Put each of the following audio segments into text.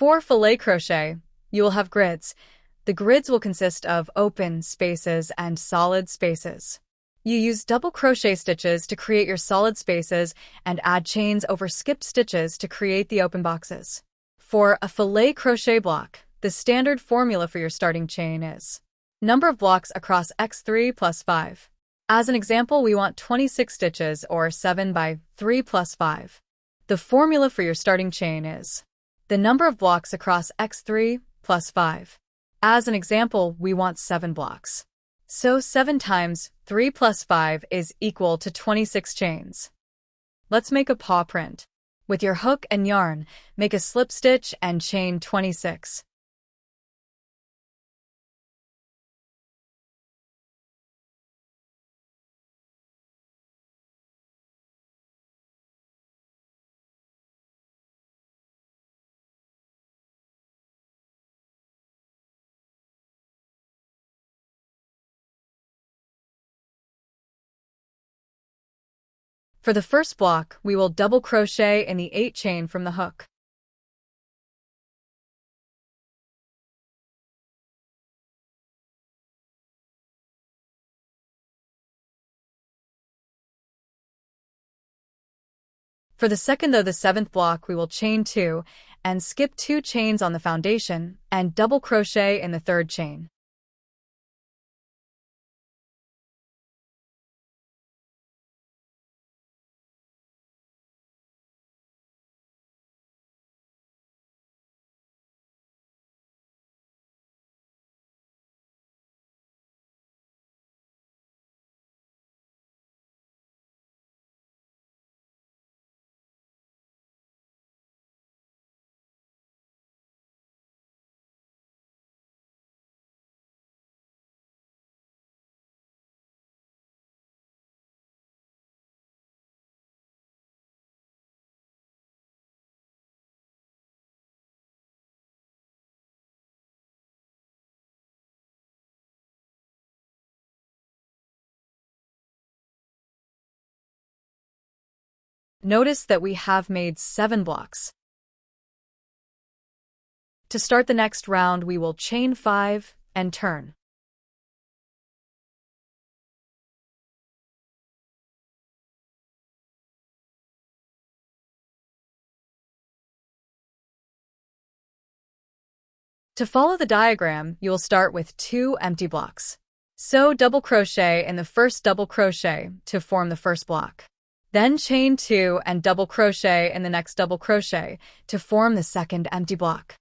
For filet crochet, you will have grids. The grids will consist of open spaces and solid spaces. You use double crochet stitches to create your solid spaces and add chains over skipped stitches to create the open boxes. For a filet crochet block, the standard formula for your starting chain is number of blocks across x3 plus 5. As an example, we want 26 stitches or 7 by 3 plus 5. The formula for your starting chain is the number of blocks across x3 plus 5. As an example, we want 7 blocks. So 7 times 3 plus 5 is equal to 26 chains. Let's make a paw print. With your hook and yarn, make a slip stitch and chain 26. For the first block, we will double crochet in the 8 chain from the hook. For the second though the 7th block, we will chain 2 and skip 2 chains on the foundation and double crochet in the 3rd chain. Notice that we have made 7 blocks. To start the next round, we will chain 5 and turn. To follow the diagram, you will start with 2 empty blocks. Sew double crochet in the first double crochet to form the first block. Then chain 2 and double crochet in the next double crochet to form the second empty block.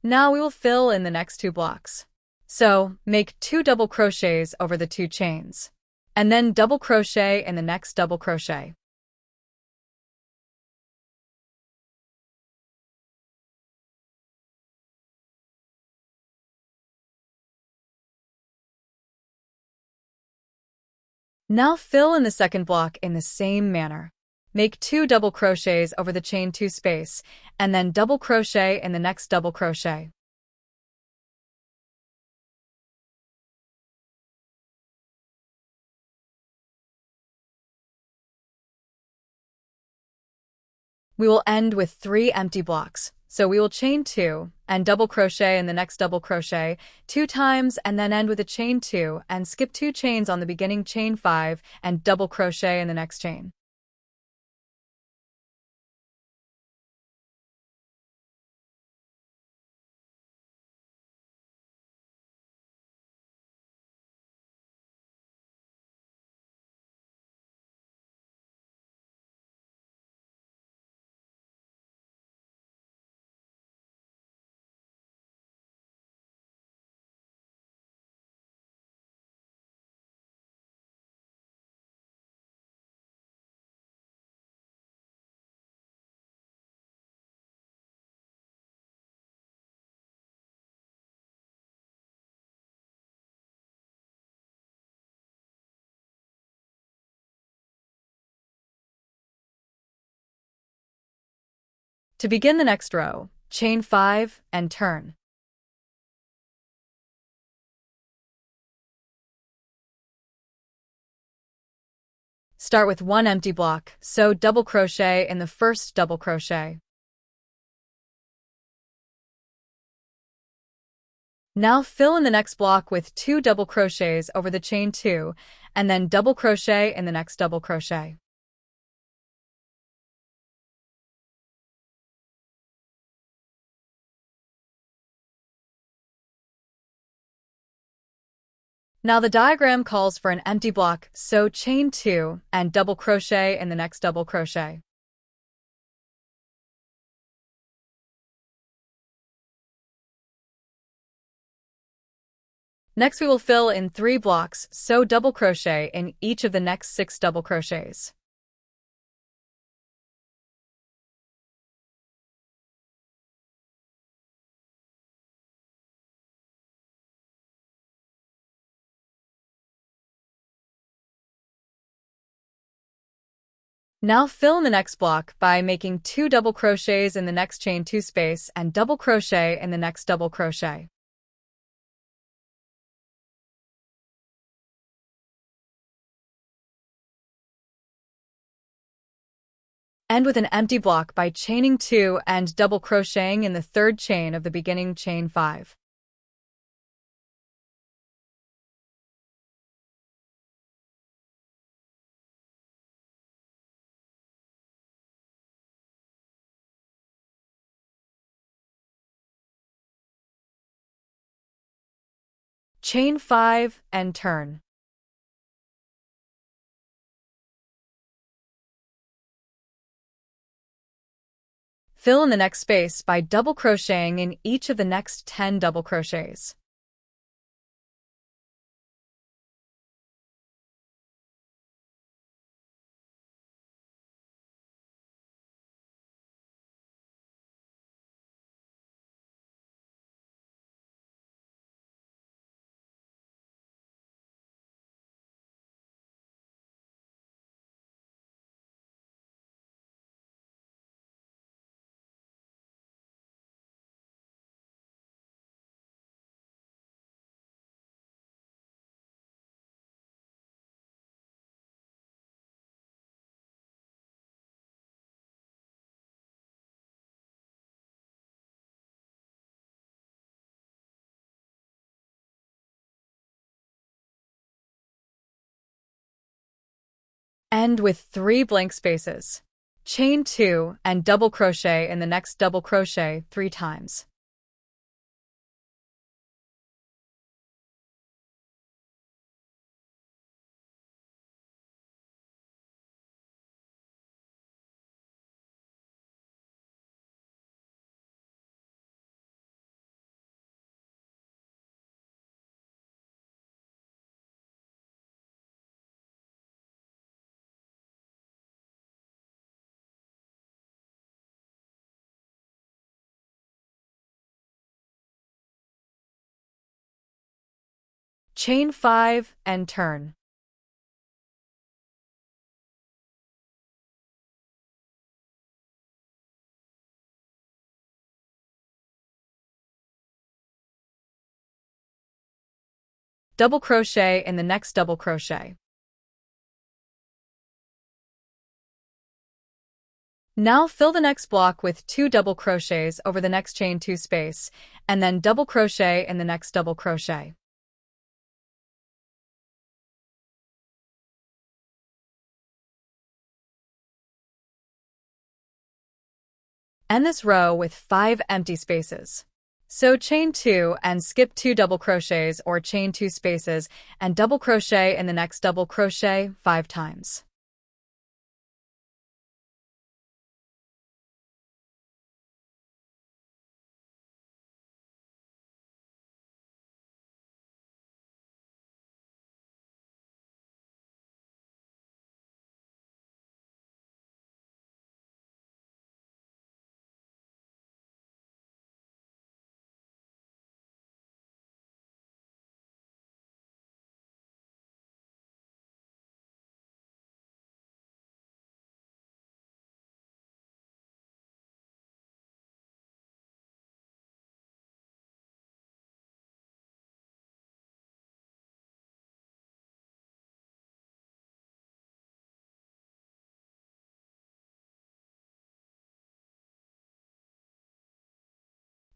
Now we will fill in the next 2 blocks. So, make 2 double crochets over the 2 chains, and then double crochet in the next double crochet. Now fill in the second block in the same manner. Make 2 double crochets over the chain 2 space, and then double crochet in the next double crochet. We will end with 3 empty blocks, so we will chain 2 and double crochet in the next double crochet 2 times and then end with a chain 2 and skip 2 chains on the beginning chain 5 and double crochet in the next chain. To begin the next row, chain 5 and turn. Start with one empty block, sew double crochet in the first double crochet. Now fill in the next block with 2 double crochets over the chain 2, and then double crochet in the next double crochet. Now the diagram calls for an empty block, so chain 2 and double crochet in the next double crochet. Next we will fill in 3 blocks, sew double crochet in each of the next 6 double crochets. Now fill in the next block by making 2 double crochets in the next chain 2 space and double crochet in the next double crochet. End with an empty block by chaining 2 and double crocheting in the third chain of the beginning chain 5. Chain 5 and turn. Fill in the next space by double crocheting in each of the next 10 double crochets. End with 3 blank spaces. Chain 2 and double crochet in the next double crochet 3 times. Chain 5 and turn. Double crochet in the next double crochet. Now fill the next block with 2 double crochets over the next chain 2 space, and then double crochet in the next double crochet. End this row with 5 empty spaces. Sew chain 2 and skip 2 double crochets or chain 2 spaces and double crochet in the next double crochet 5 times.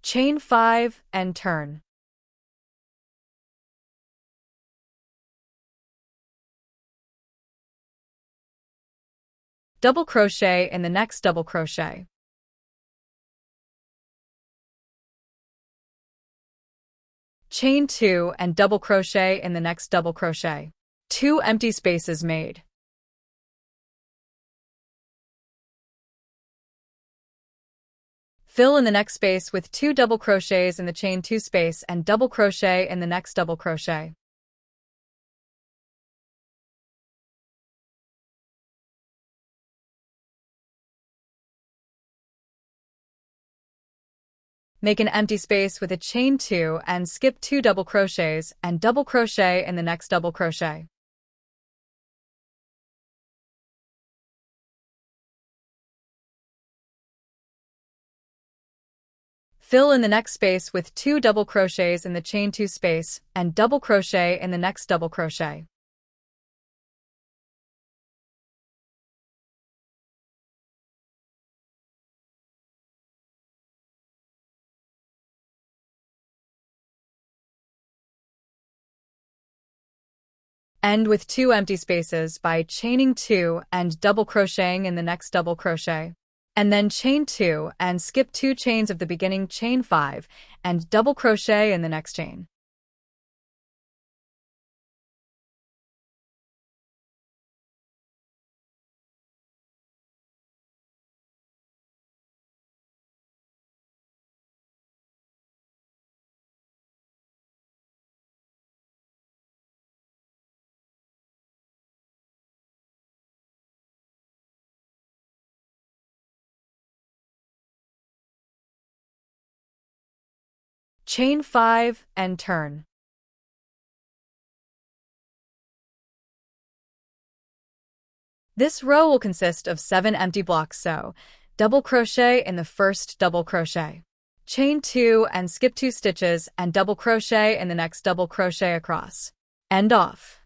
Chain 5 and turn. Double crochet in the next double crochet. Chain 2 and double crochet in the next double crochet. 2 empty spaces made. Fill in the next space with 2 double crochets in the chain 2 space and double crochet in the next double crochet. Make an empty space with a chain 2 and skip 2 double crochets and double crochet in the next double crochet. Fill in the next space with 2 double crochets in the chain 2 space and double crochet in the next double crochet. End with 2 empty spaces by chaining 2 and double crocheting in the next double crochet. And then chain 2 and skip 2 chains of the beginning chain 5 and double crochet in the next chain. Chain 5 and turn. This row will consist of 7 empty blocks, so double crochet in the first double crochet. Chain 2 and skip 2 stitches and double crochet in the next double crochet across. End off.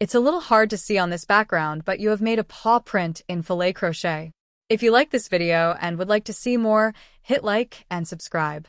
It's a little hard to see on this background, but you have made a paw print in filet crochet. If you like this video and would like to see more, hit like and subscribe.